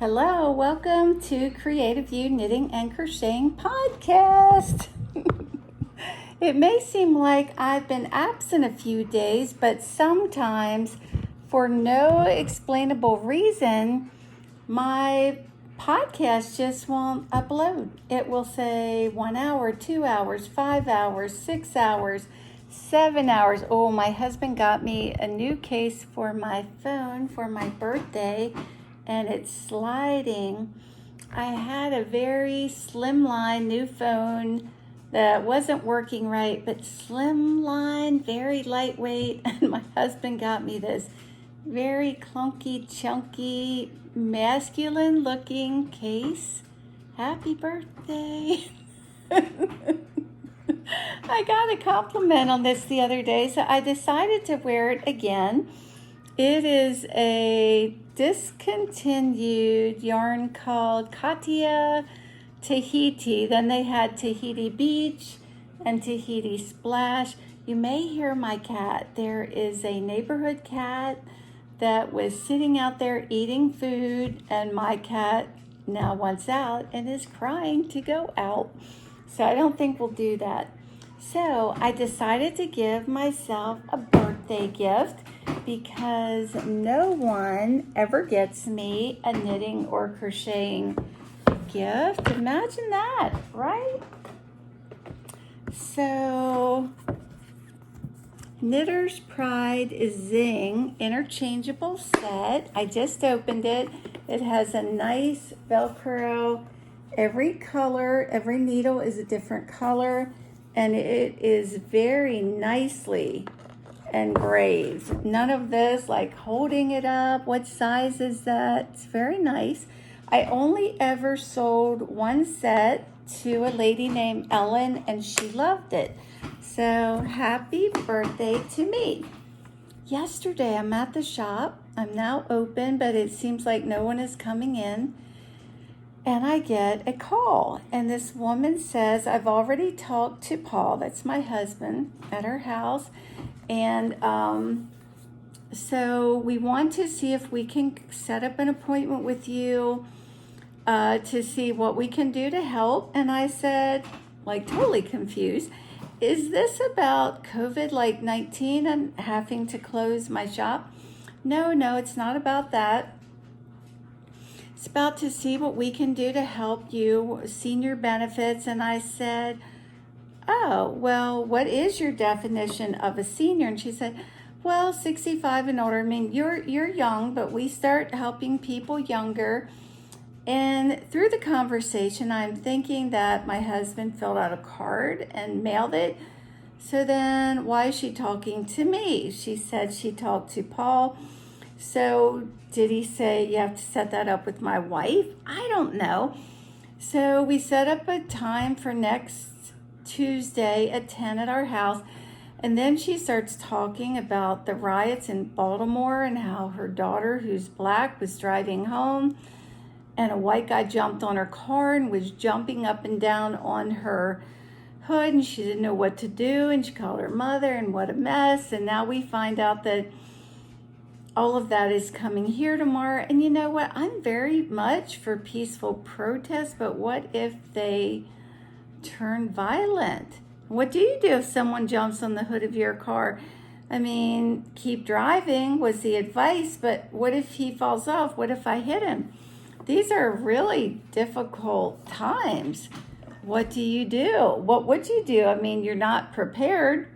Hello, welcome to Creative You Knitting and Crocheting Podcast. It may seem like I've been absent a few days, but sometimes for no explainable reason, my podcast just won't upload. It will say 1 hour, 2 hours, 5 hours, 6 hours, 7 hours. Oh, my husband got me a new case for my phone for my birthday, and it's sliding. I had a very slimline new phone that wasn't working right, but slimline, very lightweight, and my husband got me this very clunky, chunky, masculine looking case. Happy birthday. I got a compliment on this the other day, so I decided to wear it again. It is a discontinued yarn called Katia Tahiti. Then they had Tahiti Beach and Tahiti Splash. You may hear my cat. There is a neighborhood cat that was sitting out there eating food, and my cat now wants out and is crying to go out. So I don't think we'll do that. So I decided to give myself a birthday gift because no one ever gets me a knitting or crocheting gift. Imagine that, right? So, Knitter's Pride Zing interchangeable set. I just opened it. It has a nice Velcro. Every color, every needle is a different color, and it is very nicely engraved. None of this like holding it up. What size is that? It's very nice. I only ever sold one set to a lady named Ellen, and she loved it. So happy birthday to me. Yesterday I'm at the shop. I'm now open, but it seems like no one is coming in. And I get a call, and this woman says, I've already talked to Paul, that's my husband, at her house, and so we want to see if we can set up an appointment with you to see what we can do to help. And I said, like totally confused, is this about COVID-19 and having to close my shop? No, it's not about that. It's about to see what we can do to help you, senior benefits. And I said, oh, well, what is your definition of a senior? And she said, well, 65 and older. I mean, you're young, but we start helping people younger. And through the conversation, I'm thinking that my husband filled out a card and mailed it. So then why is she talking to me? She said she talked to Paul. So did he say you have to set that up with my wife? I don't know. So we set up a time for next Tuesday at 10 at our house. And then she starts talking about the riots in Baltimore and how her daughter, who's black, was driving home. And a white guy jumped on her car and was jumping up and down on her hood. And she didn't know what to do. And she called her mother, and what a mess. And now we find out that all of that is coming here tomorrow. And you know what? I'm very much for peaceful protest, but what if they turn violent? What do you do if someone jumps on the hood of your car? I mean, keep driving was the advice, but what if he falls off? What if I hit him? These are really difficult times. What do you do? What would you do? I mean, you're not prepared.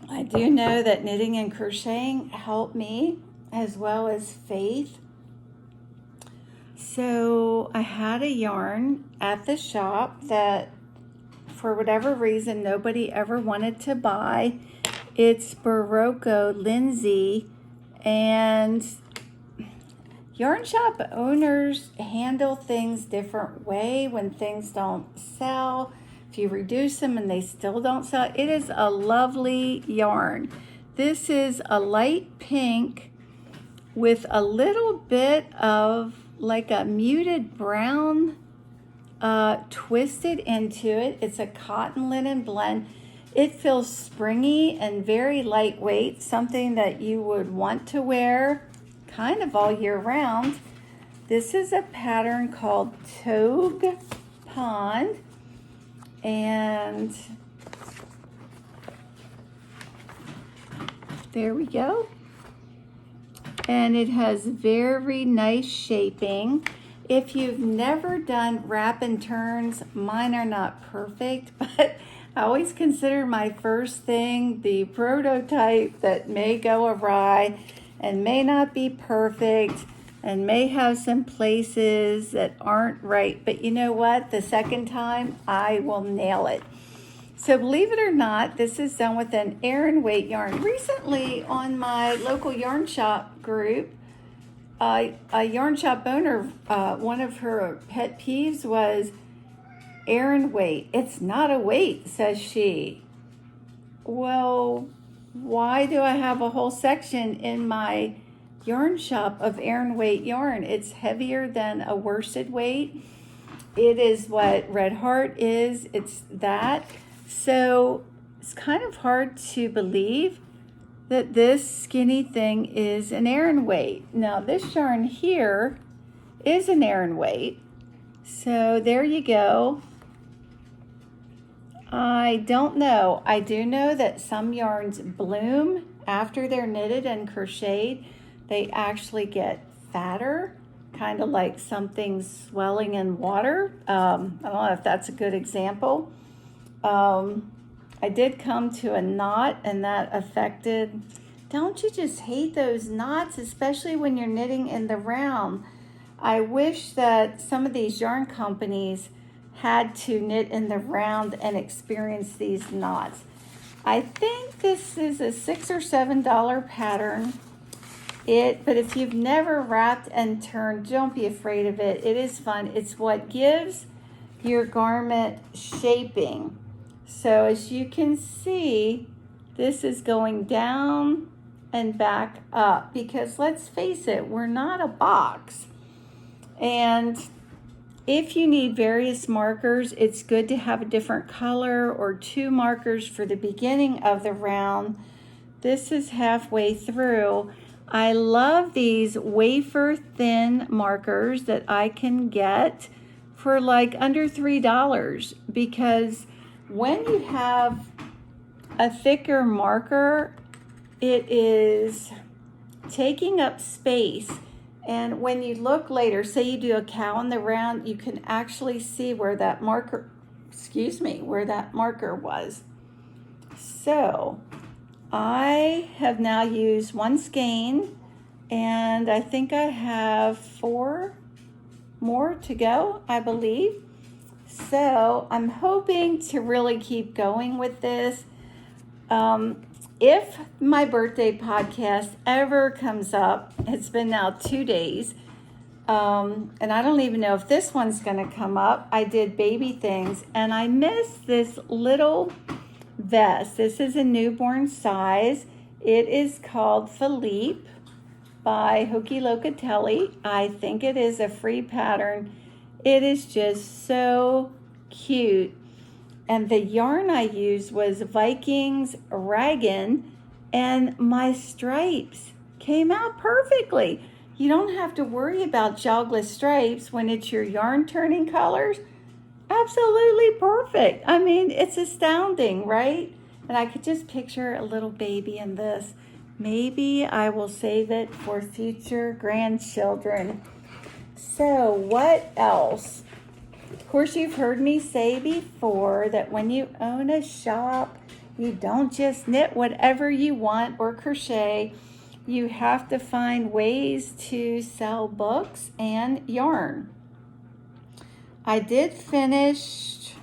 I do know that knitting and crocheting help me, as well as faith. So I had a yarn at the shop that for whatever reason nobody ever wanted to buy. It's Berroco Linsey, and yarn shop owners handle things different way when things don't sell. If you reduce them and they still don't sell, it is a lovely yarn. This is a light pink with a little bit of like a muted brown twisted into it. It's a cotton linen blend. It feels springy and very lightweight, something that you would want to wear kind of all year round. This is a pattern called Togue Pond, and there we go. And it has very nice shaping. If you've never done wrap and turns, mine are not perfect, but I always consider my first thing the prototype that may go awry and may not be perfect and may have some places that aren't right. But you know what? The second time, I will nail it. So believe it or not, this is done with an Aran weight yarn. Recently on my local yarn shop group, a yarn shop owner, one of her pet peeves was Aran weight. It's not a weight, says she. Well, why do I have a whole section in my yarn shop of Aran weight yarn? It's heavier than a worsted weight. It is what Red Heart is. It's that. So it's kind of hard to believe that this skinny thing is an Aran weight. Now this yarn here is an Aran weight. So there you go. I don't know. I do know that some yarns bloom after they're knitted and crocheted. They actually get fatter, kind of like something swelling in water. I don't know if that's a good example. I did come to a knot and that affected. Don't you just hate those knots, especially when you're knitting in the round? I wish that some of these yarn companies had to knit in the round and experience these knots. I think this is a $6 or $7 pattern. But if you've never wrapped and turned, don't be afraid of it. It is fun. It's what gives your garment shaping. So as you can see, this is going down and back up because let's face it, we're not a box. And if you need various markers, it's good to have a different color or two markers for the beginning of the round. This is halfway through. I love these wafer thin markers that I can get for like under $3 because when you have a thicker marker, it is taking up space. And when you look later, say you do a cow in the round, you can actually see where that marker, where that marker was. So I have now used one skein and I think I have 4 more to go, I believe. So I'm hoping to really keep going with this. If my birthday podcast ever comes up, it's been now 2 days, and I don't even know if this one's going to come up. I did baby things, and I missed this little vest. This is a newborn size. It is called Filipe by Locatelli. I think it is a free pattern. It is just so cute. And the yarn I used was Vikings Raglan, and my stripes came out perfectly. You don't have to worry about jogless stripes when it's your yarn turning colors. Absolutely perfect. I mean, it's astounding, right? And I could just picture a little baby in this. Maybe I will save it for future grandchildren. So what else? Of course, you've heard me say before that when you own a shop, you don't just knit whatever you want or crochet. You have to find ways to sell books and yarn. I did finish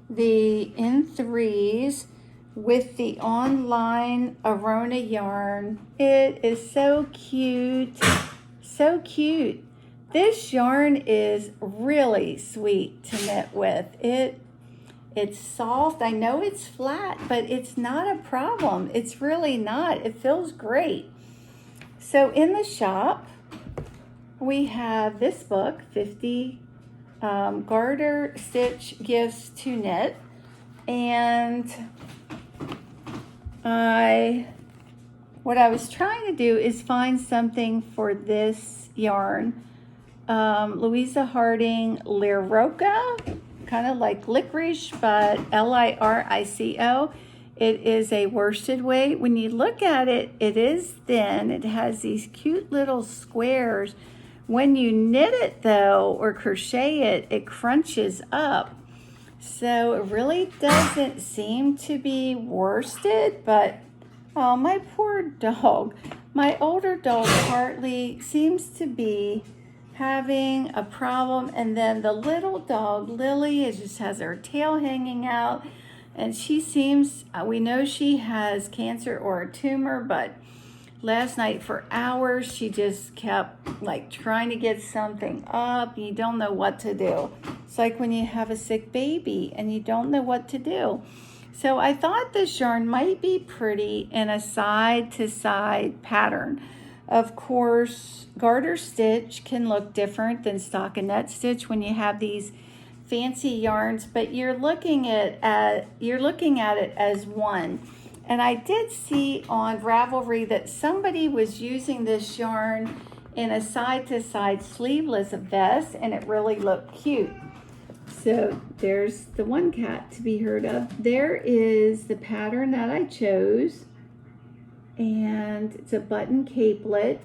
the in-threes with the online Arona yarn. It is so cute, so cute. This yarn is really sweet to knit with. It's soft. I know it's flat, but it's not a problem. It's really not. It feels great. So in the shop, we have this book, 50 Garter Stitch Gifts to Knit. And I what I was trying to do is find something for this yarn. Louisa Harding Lirico, kind of like licorice, but Lirico. It is a worsted weight. When you look at it, it is thin. It has these cute little squares. When you knit it though, or crochet it, it crunches up. So it really doesn't seem to be worsted, but oh, my poor dog. My older dog Hartley seems to be having a problem, and then the little dog Lily just has her tail hanging out, and she seems, we know she has cancer or a tumor, but last night for hours she just kept like trying to get something up. You don't know what to do. It's like when you have a sick baby and you don't know what to do. So I thought this yarn might be pretty in a side-to-side pattern. Of course, garter stitch can look different than stockinette stitch when you have these fancy yarns, but you're looking at it as one. And I did see on Ravelry that somebody was using this yarn in a side-to-side sleeveless vest, and it really looked cute. So there's the one cat to be heard of. There is the pattern that I chose, and it's a button capelet.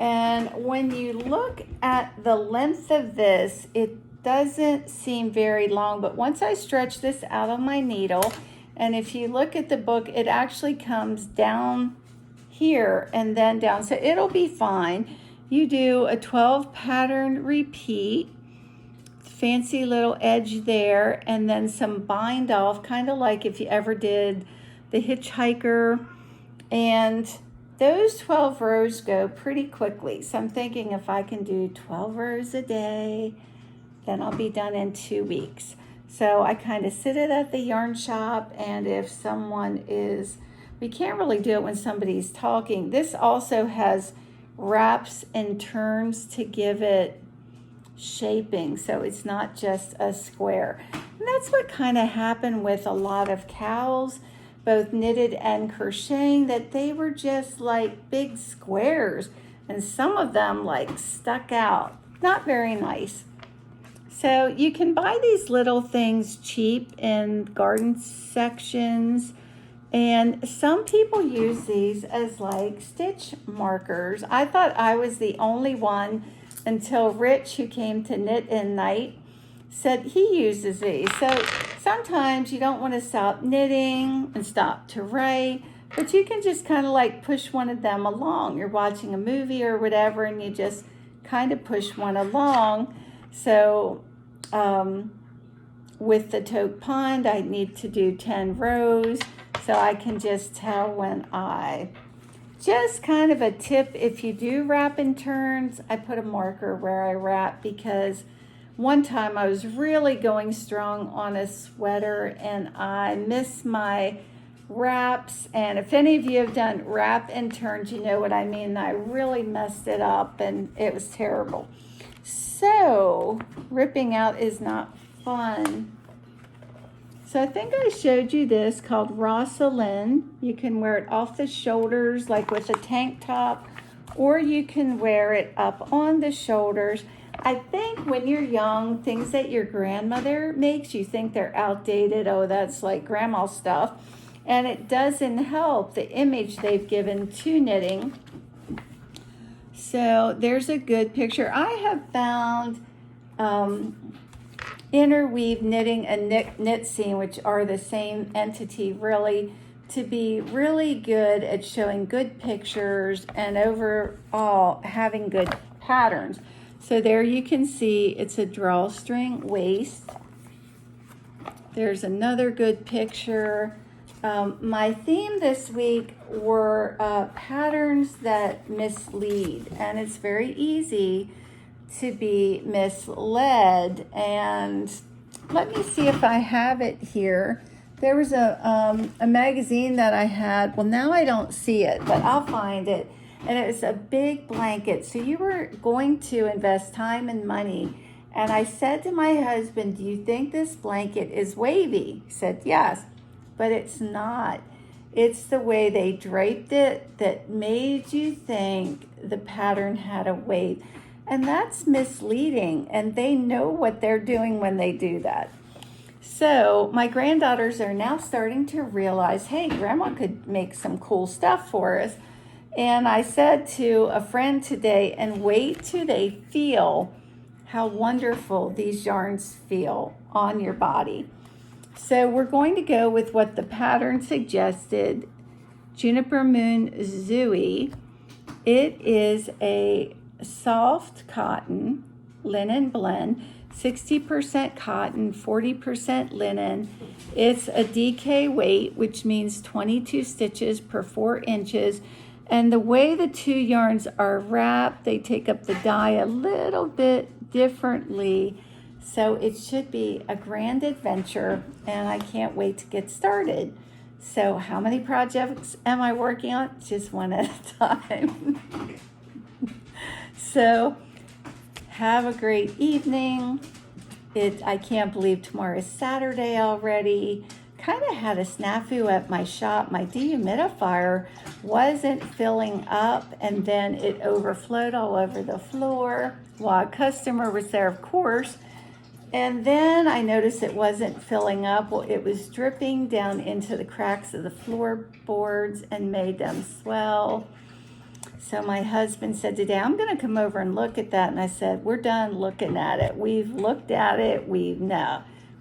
And when you look at the length of this, it doesn't seem very long, but once I stretch this out on my needle, and if you look at the book, it actually comes down here and then down, so it'll be fine. You do a 12 pattern repeat, fancy little edge there, and then some bind off, kind of like if you ever did the Hitchhiker. And those 12 rows go pretty quickly. So I'm thinking if I can do 12 rows a day, then I'll be done in 2 weeks. So I kind of sit it at the yarn shop, and if someone is, we can't really do it when somebody's talking. This also has wraps and turns to give it shaping, so it's not just a square. And that's what kind of happened with a lot of cows, both knitted and crocheting, that they were just like big squares, and some of them like stuck out. Not very nice. So you can buy these little things cheap in garden sections, and some people use these as like stitch markers. I thought I was the only one until Rich, who came to Knit in Night, said he uses these. So sometimes you don't want to stop knitting and stop to write, but you can just kind of like push one of them along. You're watching a movie or whatever, and you just kind of push one along. So with the Togue Pond, I need to do 10 rows, so I can just tell when I... Just kind of a tip, if you do wrap and turns, I put a marker where I wrap, because one time I was really going strong on a sweater and I missed my wraps. And if any of you have done wrap and turns, you know what I mean. I really messed it up and it was terrible. So ripping out is not fun. So I think I showed you this called Rosalyn. You can wear it off the shoulders like with a tank top, or you can wear it up on the shoulders. I think when you're young, things that your grandmother makes, you think they're outdated. Oh, that's like grandma stuff. And it doesn't help the image they've given to knitting. So there's a good picture. I have found Interweave Knitting and Knitscene, which are the same entity really, to be really good at showing good pictures and overall having good patterns. So there you can see it's a drawstring waist. There's another good picture. My theme this week were patterns that mislead, and it's very easy to be misled. And let me see if I have it here. There was a magazine that I had. Well, now I don't see it, but I'll find it. And it was a big blanket. So you were going to invest time and money. And I said to my husband, do you think this blanket is wavy? He said, yes, but it's not. It's the way they draped it that made you think the pattern had a weight. And that's misleading, and they know what they're doing when they do that. So my granddaughters are now starting to realize, hey, Grandma could make some cool stuff for us. And I said to a friend today, and wait till they feel how wonderful these yarns feel on your body. So we're going to go with what the pattern suggested, Juniper Moon Zooey. It is a soft cotton linen blend, 60% cotton, 40% linen. It's a DK weight, which means 22 stitches per 4 inches. And the way the two yarns are wrapped, they take up the dye a little bit differently. So it should be a grand adventure, and I can't wait to get started. So how many projects am I working on? Just one at a time. So have a great evening. I can't believe tomorrow is Saturday already. Kind of had a snafu at my shop. My dehumidifier wasn't filling up, and then it overflowed all over the floor while a customer was there, of course. And then I noticed it wasn't filling up. Well, it was dripping down into the cracks of the floorboards and made them swell. So my husband said today, I'm going to come over and look at that. And I said, we're done looking at it. We've looked at it. We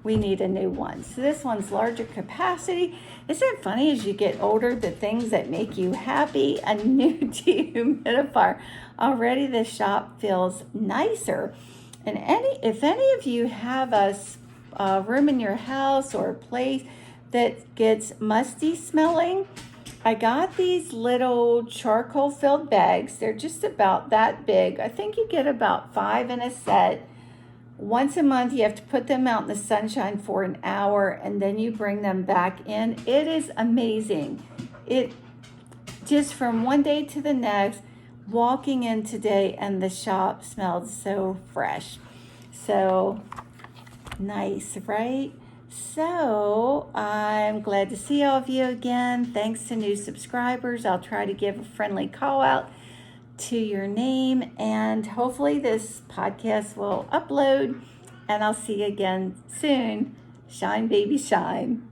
need a new one. So this one's larger capacity. Isn't it funny as you get older, the things that make you happy? A new dehumidifier. Already the shop feels nicer. And if any of you have a room in your house or a place that gets musty smelling, I got these little charcoal filled bags. They're just about that big. I think you get about 5 in a set. Once a month, you have to put them out in the sunshine for an hour, and then you bring them back in. It is amazing. It just from one day to the next, walking in today, and the shop smelled so fresh. So nice, right? So I'm glad to see all of you again. Thanks to new subscribers. I'll try to give a friendly call out to your name, and hopefully this podcast will upload, and I'll see you again soon. Shine, baby, shine.